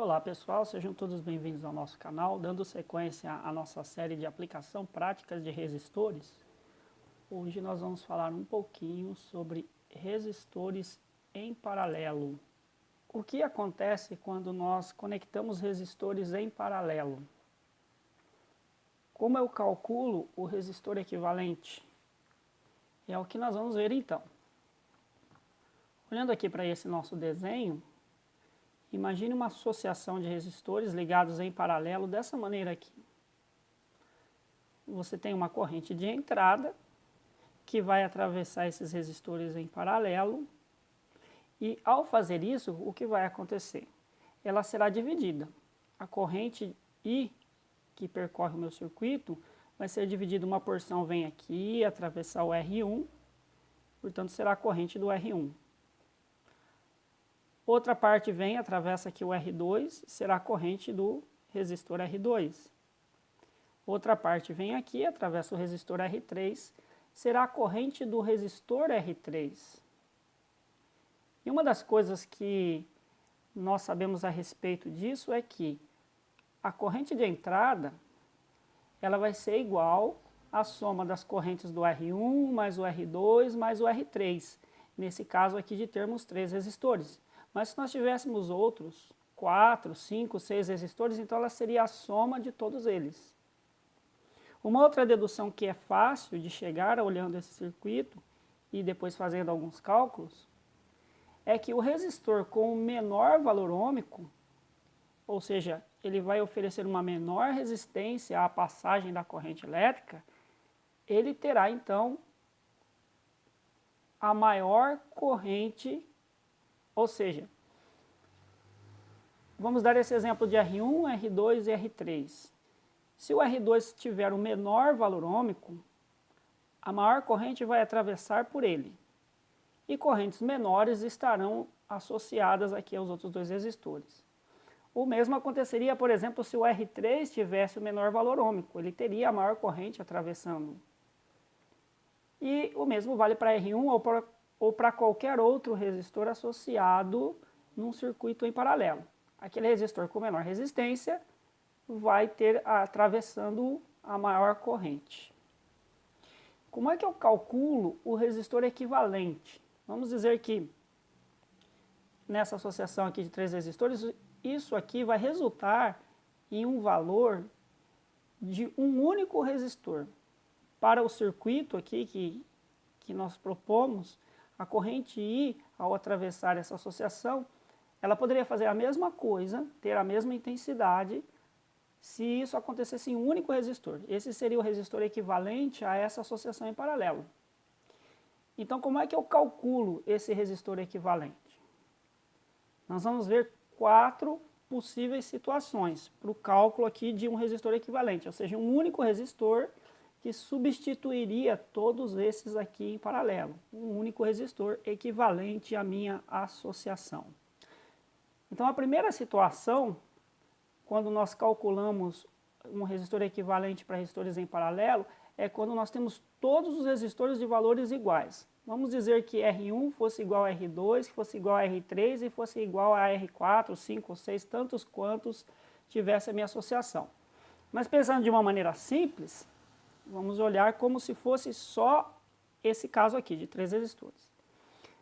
Olá pessoal, sejam todos bem-vindos ao nosso canal. Dando sequência à nossa série de aplicação práticas de resistores, hoje nós vamos falar um pouquinho sobre resistores em paralelo. O que acontece quando nós conectamos resistores em paralelo? Como eu calculo o resistor equivalente? É o que nós vamos ver então. Olhando aqui para esse nosso desenho, imagine uma associação de resistores ligados em paralelo dessa maneira aqui. Você tem uma corrente de entrada que vai atravessar esses resistores em paralelo e ao fazer isso, o que vai acontecer? Ela será dividida. A corrente I que percorre o meu circuito vai ser dividida, uma porção vem aqui, atravessar o R1, portanto será a corrente do R1. Outra parte vem, atravessa aqui o R2, será a corrente do resistor R2. Outra parte vem aqui, atravessa o resistor R3, será a corrente do resistor R3. E uma das coisas que nós sabemos a respeito disso é que a corrente de entrada, ela vai ser igual à soma das correntes do R1 mais o R2 mais o R3. Nesse caso aqui de termos 3 resistores. Mas se nós tivéssemos outros 4, 5, 6 resistores, então ela seria a soma de todos eles. Uma outra dedução que é fácil de chegar olhando esse circuito e depois fazendo alguns cálculos, é que o resistor com o menor valor ôhmico, ou seja, ele vai oferecer uma menor resistência à passagem da corrente elétrica, ele terá então a maior corrente. Ou seja, vamos dar esse exemplo de R1, R2 e R3. Se o R2 tiver o menor valor ôhmico, a maior corrente vai atravessar por ele. E correntes menores estarão associadas aqui aos outros dois resistores. O mesmo aconteceria, por exemplo, se o R3 tivesse o menor valor ôhmico, ele teria a maior corrente atravessando. E o mesmo vale para R1 ou para qualquer outro resistor associado num circuito em paralelo. Aquele resistor com menor resistência vai ter atravessando a maior corrente. Como é que eu calculo o resistor equivalente? Vamos dizer que nessa associação aqui de 3 resistores, isso aqui vai resultar em um valor de um único resistor. Para o circuito aqui que nós propomos, a corrente I, ao atravessar essa associação, ela poderia fazer a mesma coisa, ter a mesma intensidade, se isso acontecesse em um único resistor. Esse seria o resistor equivalente a essa associação em paralelo. Então, como é que eu calculo esse resistor equivalente? Nós vamos ver 4 possíveis situações para o cálculo aqui de um resistor equivalente, ou seja, um único resistor que substituiria todos esses aqui em paralelo. Um único resistor equivalente à minha associação. Então, a primeira situação, quando nós calculamos um resistor equivalente para resistores em paralelo, é quando nós temos todos os resistores de valores iguais. Vamos dizer que R1 fosse igual a R2, que fosse igual a R3 e fosse igual a R4, 5, 6, tantos quantos tivesse a minha associação. Mas pensando de uma maneira simples, vamos olhar como se fosse só esse caso aqui, de 3 resistores.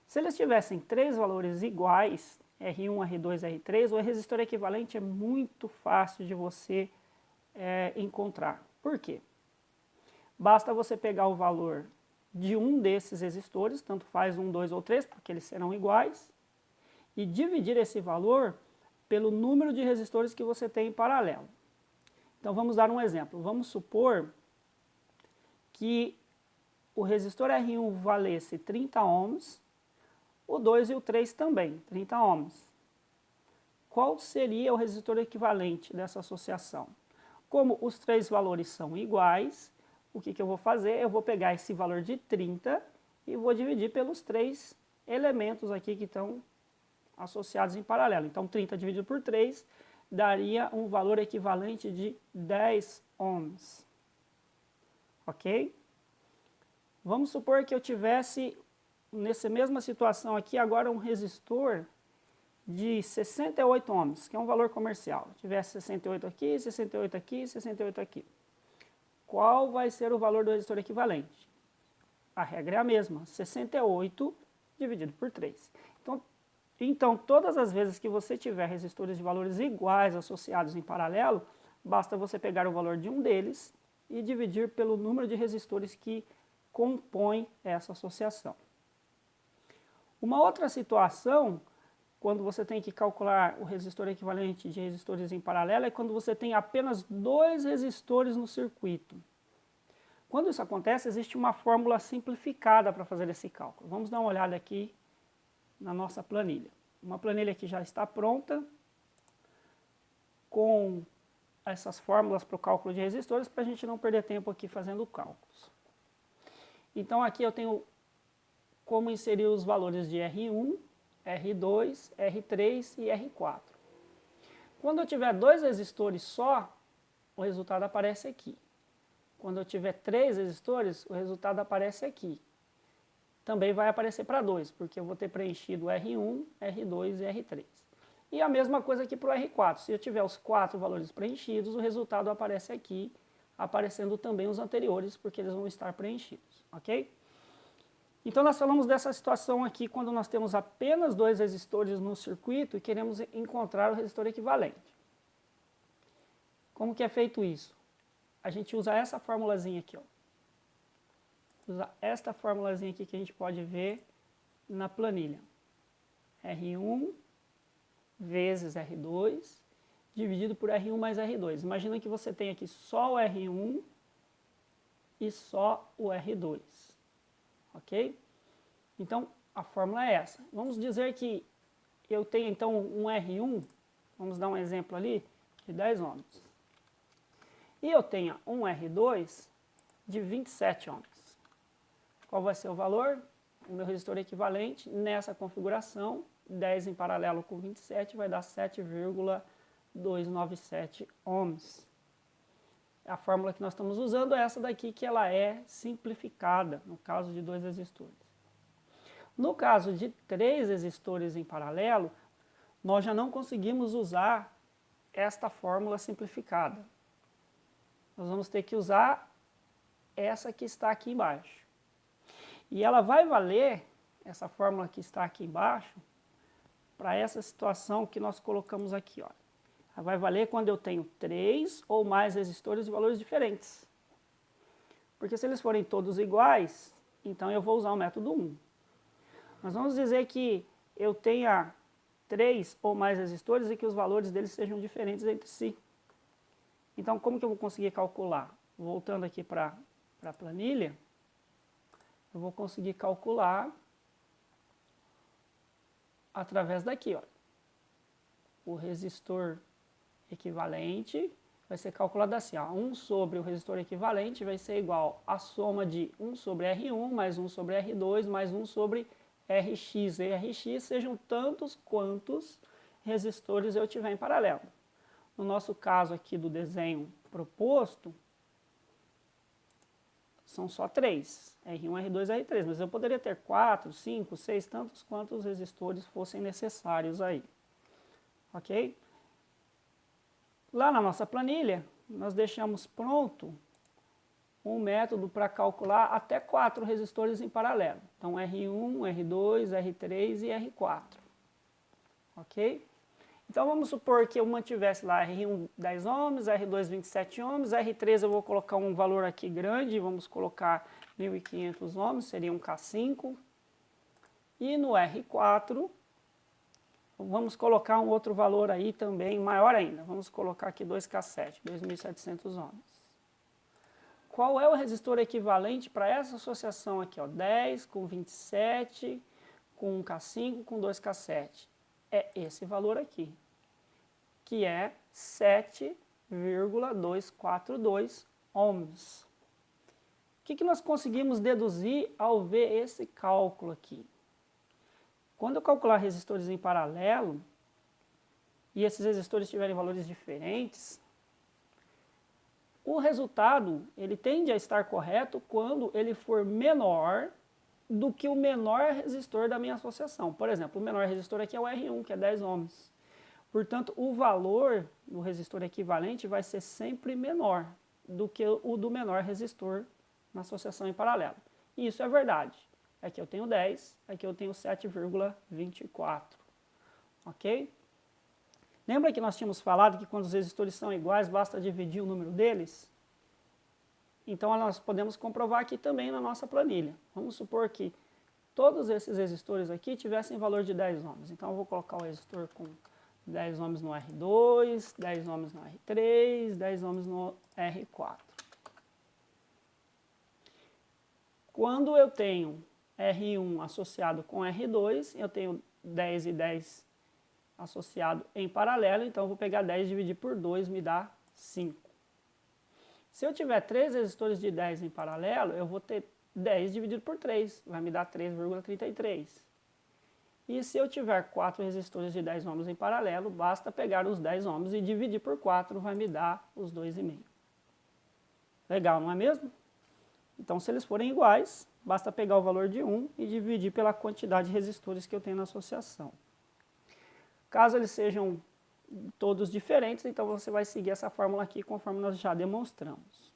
Se eles tivessem 3 valores iguais, R1, R2, R3, o resistor equivalente é muito fácil de você encontrar. Por quê? Basta você pegar o valor de um desses resistores, tanto faz 1, 2 ou 3, porque eles serão iguais, e dividir esse valor pelo número de resistores que você tem em paralelo. Então vamos dar um exemplo. Vamos supor que o resistor R1 valesse 30 ohms, o 2 e o 3 também, 30 ohms. Qual seria o resistor equivalente dessa associação? Como os 3 valores são iguais, o que eu vou fazer? Eu vou pegar esse valor de 30 e vou dividir pelos 3 elementos aqui que estão associados em paralelo. Então 30 dividido por 3 daria um valor equivalente de 10 ohms. Ok? Vamos supor que eu tivesse, nessa mesma situação aqui, agora um resistor de 68 ohms, que é um valor comercial, tivesse 68 aqui, 68 aqui, 68 aqui, qual vai ser o valor do resistor equivalente? A regra é a mesma, 68 dividido por 3. Então, todas as vezes que você tiver resistores de valores iguais associados em paralelo, basta você pegar o valor de um deles e dividir pelo número de resistores que compõem essa associação. Uma outra situação, quando você tem que calcular o resistor equivalente de resistores em paralelo, é quando você tem apenas dois resistores no circuito. Quando isso acontece, existe uma fórmula simplificada para fazer esse cálculo. Vamos dar uma olhada aqui na nossa planilha. Uma planilha que já está pronta, com essas fórmulas para o cálculo de resistores, para a gente não perder tempo aqui fazendo cálculos. Então aqui eu tenho como inserir os valores de R1, R2, R3 e R4. Quando eu tiver dois resistores só, o resultado aparece aqui. Quando eu tiver três resistores, o resultado aparece aqui. Também vai aparecer para 2, porque eu vou ter preenchido R1, R2 e R3. E a mesma coisa aqui para o R4. Se eu tiver os 4 valores preenchidos, o resultado aparece aqui, aparecendo também os anteriores, porque eles vão estar preenchidos, ok? Então nós falamos dessa situação aqui quando nós temos apenas dois resistores no circuito e queremos encontrar o resistor equivalente. Como que é feito isso? A gente usa essa formulazinha aqui, ó. Usa esta formulazinha aqui que a gente pode ver na planilha. R1 vezes R2 dividido por R1 mais R2. Imagina que você tem aqui só o R1 e só o R2. Ok? Então, a fórmula é essa. Vamos dizer que eu tenho então um R1, vamos dar um exemplo ali, de 10 ohms. E eu tenho um R2 de 27 ohms. Qual vai ser o valor? O meu resistor equivalente nessa configuração, 10 em paralelo com 27, vai dar 7,297 ohms. A fórmula que nós estamos usando é essa daqui, que ela é simplificada, no caso de dois resistores. No caso de três resistores em paralelo, nós já não conseguimos usar esta fórmula simplificada. Nós vamos ter que usar essa que está aqui embaixo. E ela vai valer, essa fórmula que está aqui embaixo, para essa situação que nós colocamos aqui, ó. Ela vai valer quando eu tenho 3 ou mais resistores de valores diferentes. Porque se eles forem todos iguais, então eu vou usar o método 1. Nós vamos dizer que eu tenha 3 ou mais resistores e que os valores deles sejam diferentes entre si. Então, como que eu vou conseguir calcular? Voltando aqui para a planilha, eu vou conseguir calcular através daqui, ó. O resistor equivalente vai ser calculado assim, ó. 1 sobre o resistor equivalente vai ser igual à soma de 1 sobre R1 mais 1 sobre R2 mais 1 sobre Rx e Rx sejam tantos quantos resistores eu tiver em paralelo. No nosso caso aqui do desenho proposto, são só 3, R1, R2 e R3, mas eu poderia ter 4, 5, 6, tantos quantos resistores fossem necessários aí, ok? Lá na nossa planilha, nós deixamos pronto um método para calcular até 4 resistores em paralelo. Então, R1, R2, R3 e R4, ok? Então, vamos supor que eu mantivesse lá R1 10 ohms, R2 27 ohms, R3 eu vou colocar um valor aqui grande, vamos colocar 1.500 ohms, seria um K5. E no R4, vamos colocar um outro valor aí também, maior ainda, vamos colocar aqui 2K7, 2.700 ohms. Qual é o resistor equivalente para essa associação aqui, ó, 10 com 27, com 1K5, com 2K7? É esse valor aqui, que é 7,242 ohms. O que nós conseguimos deduzir ao ver esse cálculo aqui? Quando eu calcular resistores em paralelo, e esses resistores tiverem valores diferentes, o resultado ele tende a estar correto quando ele for menor do que o menor resistor da minha associação. Por exemplo, o menor resistor aqui é o R1, que é 10 ohms. Portanto, o valor do resistor equivalente vai ser sempre menor do que o do menor resistor na associação em paralelo. E isso é verdade. Aqui eu tenho 10, aqui eu tenho 7,24. Ok? Lembra que nós tínhamos falado que quando os resistores são iguais, basta dividir o número deles? Então, nós podemos comprovar aqui também na nossa planilha. Vamos supor que todos esses resistores aqui tivessem valor de 10 ohms. Então, eu vou colocar o resistor com 10 ohms no R2, 10 ohms no R3, 10 ohms no R4. Quando eu tenho R1 associado com R2, eu tenho 10 e 10 associado em paralelo, então eu vou pegar 10 e dividir por 2, me dá 5. Se eu tiver 3 resistores de 10 em paralelo, eu vou ter 10 dividido por 3, vai me dar 3,33. E se eu tiver 4 resistores de 10 ohms em paralelo, basta pegar os 10 ohms e dividir por 4, vai me dar os 2,5. Legal, não é mesmo? Então, se eles forem iguais, basta pegar o valor de 1 e dividir pela quantidade de resistores que eu tenho na associação. Caso eles sejam todos diferentes, então você vai seguir essa fórmula aqui conforme nós já demonstramos.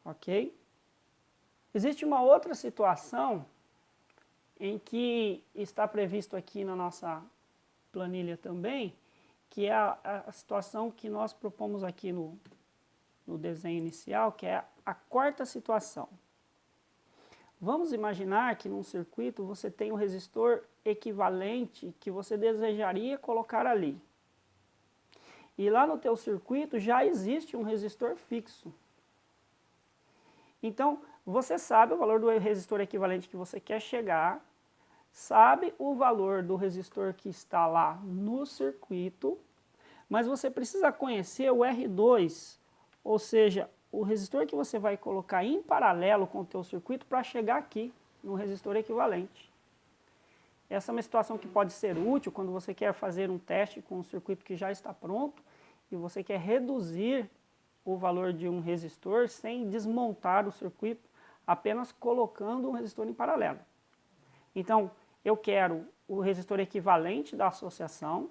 Ok? Existe uma outra situação em que está previsto aqui na nossa planilha também, que é a situação que nós propomos aqui no desenho inicial, que é a quarta situação. Vamos imaginar que num circuito você tem um resistor equivalente que você desejaria colocar ali. E lá no teu circuito já existe um resistor fixo. Então, você sabe o valor do resistor equivalente que você quer chegar, sabe o valor do resistor que está lá no circuito, mas você precisa conhecer o R2, ou seja, o resistor que você vai colocar em paralelo com o teu circuito para chegar aqui, no resistor equivalente. Essa é uma situação que pode ser útil quando você quer fazer um teste com um circuito que já está pronto e você quer reduzir o valor de um resistor sem desmontar o circuito, apenas colocando um resistor em paralelo. Então, eu quero o resistor equivalente da associação,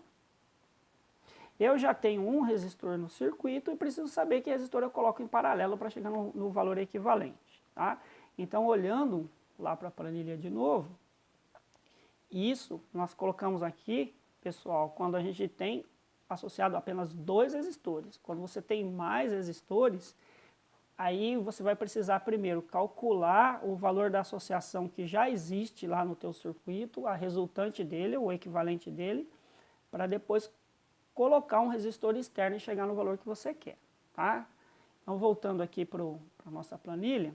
eu já tenho um resistor no circuito e preciso saber que resistor eu coloco em paralelo para chegar no valor equivalente. Tá? Então, olhando lá para a planilha de novo, isso nós colocamos aqui, pessoal, quando a gente tem associado apenas 2 resistores. Quando você tem mais resistores, aí você vai precisar primeiro calcular o valor da associação que já existe lá no teu circuito, a resultante dele, o equivalente dele, para depois colocar um resistor externo e chegar no valor que você quer. Tá? Então, voltando aqui para a nossa planilha,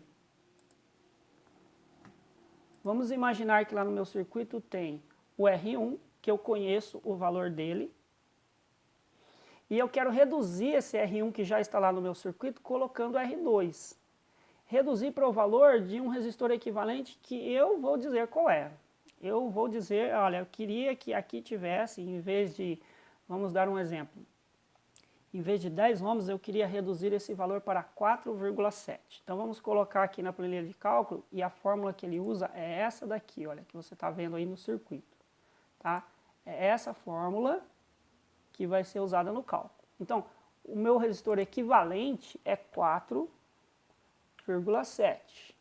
vamos imaginar que lá no meu circuito tem o R1, que eu conheço o valor dele, e eu quero reduzir esse R1 que já está lá no meu circuito colocando R2. Reduzir para o valor de um resistor equivalente que eu vou dizer qual é. Eu vou dizer, olha, eu queria que aqui tivesse, em vez de, vamos dar um exemplo, em vez de 10 ohms, eu queria reduzir esse valor para 4,7. Então vamos colocar aqui na planilha de cálculo e a fórmula que ele usa é essa daqui, olha, que você está vendo aí no circuito. Tá? É essa fórmula que vai ser usada no cálculo. Então, o meu resistor equivalente é 4,7.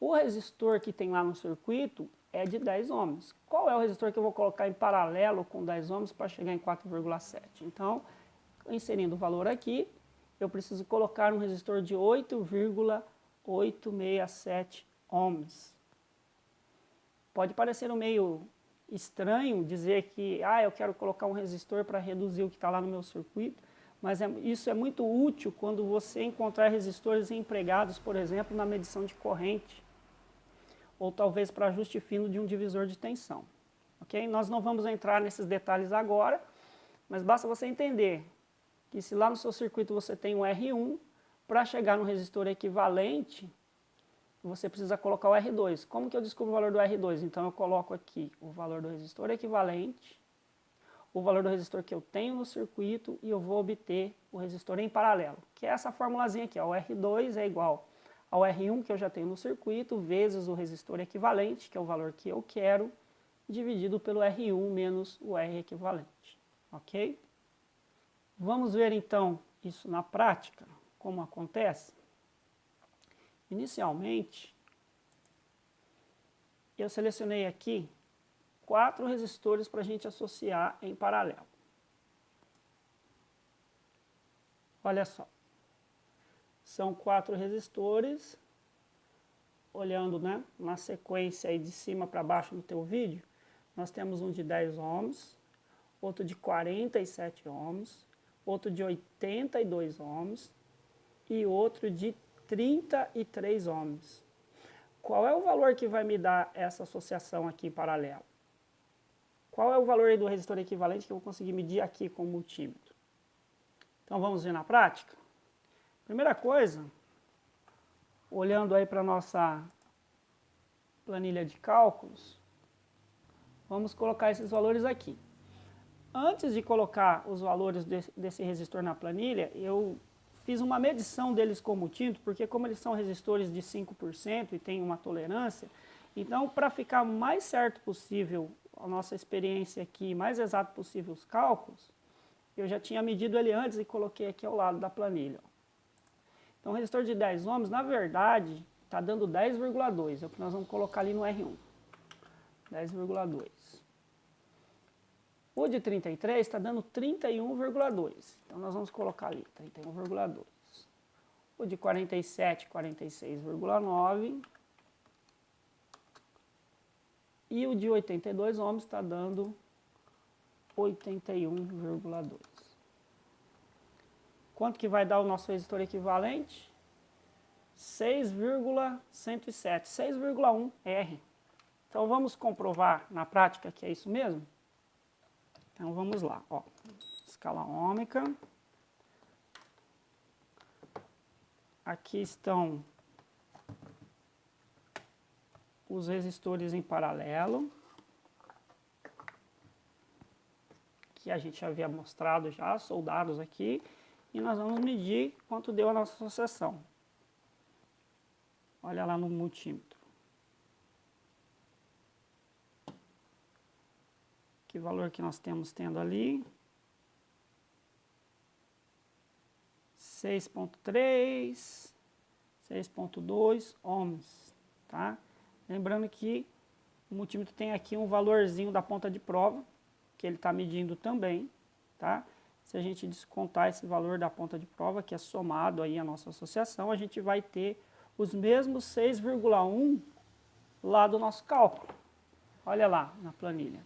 O resistor que tem lá no circuito é de 10 ohms. Qual é o resistor que eu vou colocar em paralelo com 10 ohms para chegar em 4,7? Então, inserindo o valor aqui, eu preciso colocar um resistor de 8,867 ohms. Pode parecer um meio estranho dizer que eu quero colocar um resistor para reduzir o que está lá no meu circuito, mas isso é muito útil quando você encontrar resistores empregados, por exemplo, na medição de corrente, ou talvez para ajuste fino de um divisor de tensão. Okay? Nós não vamos entrar nesses detalhes agora, mas basta você entender que se lá no seu circuito você tem um R1, para chegar no resistor equivalente, você precisa colocar o R2. Como que eu descubro o valor do R2? Então eu coloco aqui o valor do resistor equivalente, o valor do resistor que eu tenho no circuito e eu vou obter o resistor em paralelo, que é essa formulazinha aqui, ó, o R2 é igual ao R1 que eu já tenho no circuito, vezes o resistor equivalente, que é o valor que eu quero, dividido pelo R1 menos o R equivalente, ok? Vamos ver então isso na prática, como acontece. Inicialmente, eu selecionei aqui 4 resistores para a gente associar em paralelo. Olha só, são 4 resistores, olhando, né, na sequência aí de cima para baixo no teu vídeo, nós temos um de 10 ohms, outro de 47 ohms, outro de 82 ohms e outro de 33 ohms. Qual é o valor que vai me dar essa associação aqui em paralelo? Qual é o valor aí do resistor equivalente que eu vou conseguir medir aqui com o multímetro? Então vamos ver na prática? Primeira coisa, olhando aí para a nossa planilha de cálculos, vamos colocar esses valores aqui. Antes de colocar os valores desse resistor na planilha, eu fiz uma medição deles com multímetro, porque como eles são resistores de 5% e tem uma tolerância, então para ficar mais certo possível a nossa experiência aqui, mais exato possível os cálculos, eu já tinha medido ele antes e coloquei aqui ao lado da planilha. Então o resistor de 10 ohms, na verdade, está dando 10,2, é o que nós vamos colocar ali no R1, 10,2. O de 33 está dando 31,2, então nós vamos colocar ali, 31,2. O de 47, 46,9. E o de 82 ohms está dando 81,2. Quanto que vai dar o nosso resistor equivalente? 6,107, 6,1 R. Então vamos comprovar na prática que é isso mesmo? Então vamos lá, ó, escala ômica. Aqui estão os resistores em paralelo, que a gente havia mostrado já, soldados aqui, e nós vamos medir quanto deu a nossa associação. Olha lá no multímetro. Que valor que nós temos tendo ali? 6,3, 6,2 ohms, tá? Lembrando que o multímetro tem aqui um valorzinho da ponta de prova, que ele está medindo também, tá? Se a gente descontar esse valor da ponta de prova, que é somado aí à nossa associação, a gente vai ter os mesmos 6,1 lá do nosso cálculo. Olha lá na planilha.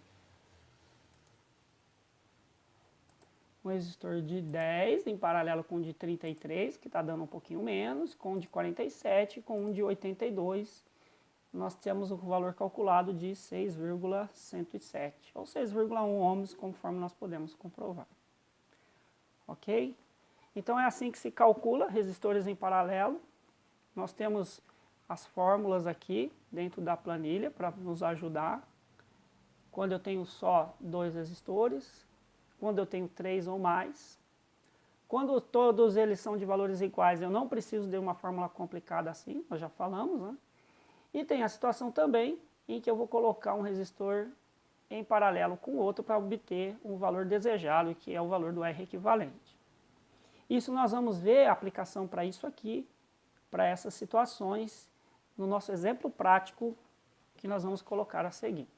Um resistor de 10 em paralelo com o de 33, que está dando um pouquinho menos, com o de 47, com um de 82, nós temos o valor calculado de 6,107, ou 6,1 ohms, conforme nós podemos comprovar. Ok? Então é assim que se calcula resistores em paralelo. Nós temos as fórmulas aqui dentro da planilha para nos ajudar. Quando eu tenho só 2 resistores, quando eu tenho 3 ou mais. Quando todos eles são de valores iguais, eu não preciso de uma fórmula complicada assim, nós já falamos, né? E tem a situação também em que eu vou colocar um resistor em paralelo com o outro para obter um valor desejado, que é o valor do R equivalente. Isso nós vamos ver a aplicação para isso aqui, para essas situações, no nosso exemplo prático que nós vamos colocar a seguir.